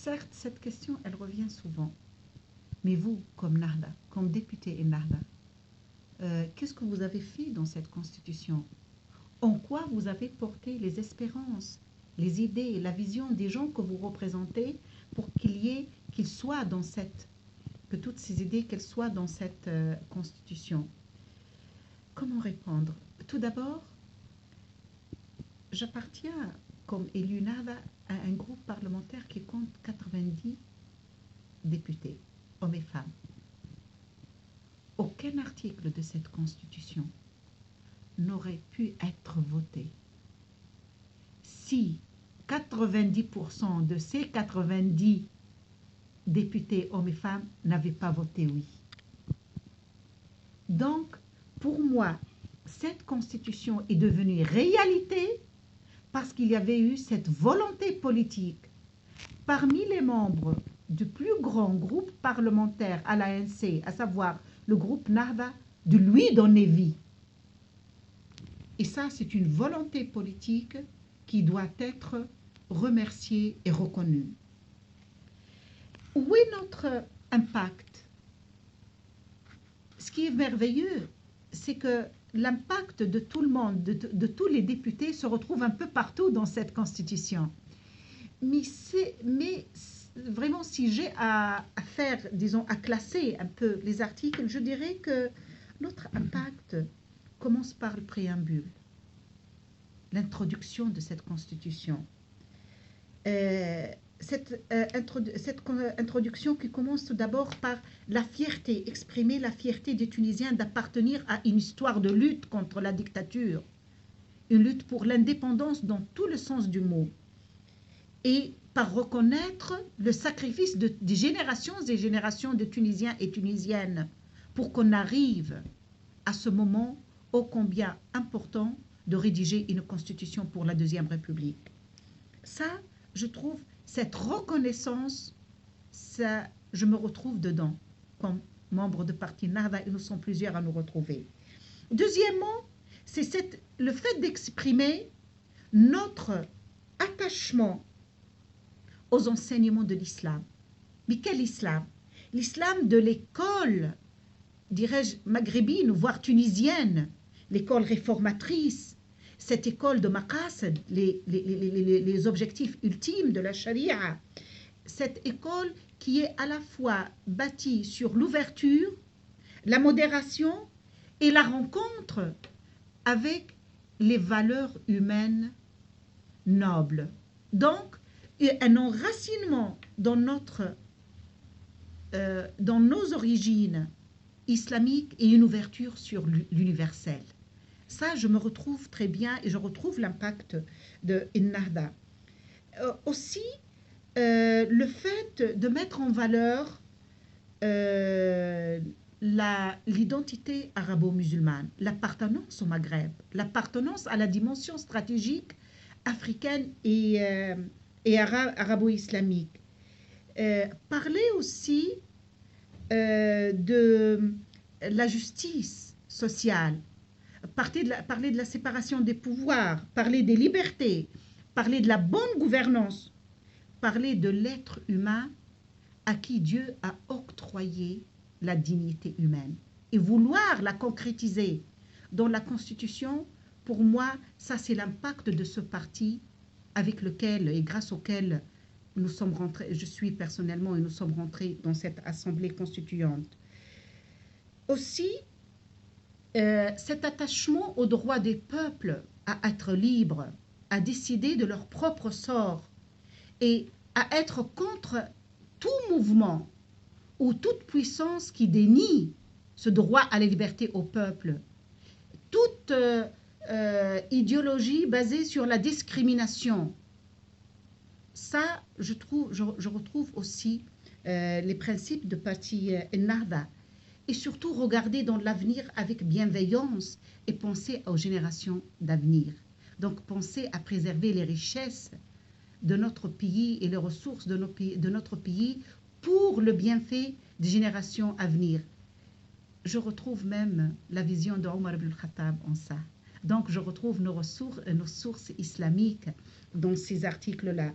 Certes, cette question, elle revient souvent. Mais vous, comme Nahda, comme député et Nahda, qu'est-ce que vous avez fait dans cette constitution? En quoi vous avez porté les espérances, les idées, la vision des gens que vous représentez pour qu'ils soient dans que toutes ces idées, qu'elles soient dans cette constitution? Comment répondre? Tout d'abord, j'appartiens comme élu Nahda à un groupe parlementaire qui compte 90 députés, hommes et femmes. Aucun article de cette constitution n'aurait pu être voté si 90% de ces 90 députés, hommes et femmes, n'avaient pas voté oui. Donc, pour moi, cette constitution est devenue réalité parce qu'il y avait eu cette volonté politique parmi les membres du plus grand groupe parlementaire à l'ANC, à savoir le groupe Nahda, de lui donner vie. Et ça, c'est une volonté politique qui doit être remerciée et reconnue. Où est notre impact? Ce qui est merveilleux, c'est que l'impact de tout le monde, de tous les députés, se retrouve un peu partout dans cette constitution. Mais vraiment, si j'ai à faire, disons, à classer un peu les articles, je dirais que notre impact commence par le préambule, l'introduction de cette constitution. Cette introduction qui commence tout d'abord par la fierté, exprimer la fierté des Tunisiens d'appartenir à une histoire de lutte contre la dictature, une lutte pour l'indépendance dans tout le sens du mot, et par reconnaître le sacrifice des générations et générations de Tunisiens et Tunisiennes pour qu'on arrive à ce moment ô combien important de rédiger une constitution pour la Deuxième République. Ça, je trouve, cette reconnaissance, ça, je me retrouve dedans comme membre de parti Nahda et nous sommes plusieurs à nous retrouver. Deuxièmement, c'est le fait d'exprimer notre attachement aux enseignements de l'islam. Mais quel islam? L'islam de l'école, dirais-je, maghrébine, voire tunisienne, l'école réformatrice, cette école de maqasid, les objectifs ultimes de la charia, cette école qui est à la fois bâtie sur l'ouverture, la modération et la rencontre avec les valeurs humaines nobles. Donc, un enracinement dans nos origines islamiques et une ouverture sur l'universel. Ça, je me retrouve très bien et je retrouve l'impact de Nahda. Aussi, le fait de mettre en valeur l'identité arabo-musulmane, l'appartenance au Maghreb, l'appartenance à la dimension stratégique africaine et arabo-islamique. Parler aussi de la justice sociale, parler de la séparation des pouvoirs, parler des libertés, parler de la bonne gouvernance, parler de l'être humain à qui Dieu a octroyé la dignité humaine et vouloir la concrétiser dans la Constitution. Pour moi, ça c'est l'impact de ce parti avec lequel et grâce auquel nous sommes rentrés, je suis personnellement et nous sommes rentrés dans cette assemblée constituante. Aussi, cet attachement au droit des peuples à être libres, à décider de leur propre sort et à être contre tout mouvement ou toute puissance qui dénie ce droit à la liberté au peuple, toute idéologie basée sur la discrimination. Ça, je retrouve aussi les principes de parti Nahda. Et surtout regarder dans l'avenir avec bienveillance et penser aux générations d'avenir. Donc penser à préserver les richesses de notre pays et les ressources de notre pays pour le bienfait des générations à venir. Je retrouve même la vision de Omar ibn Khattab en ça. Donc je retrouve nos sources islamiques dans ces articles-là.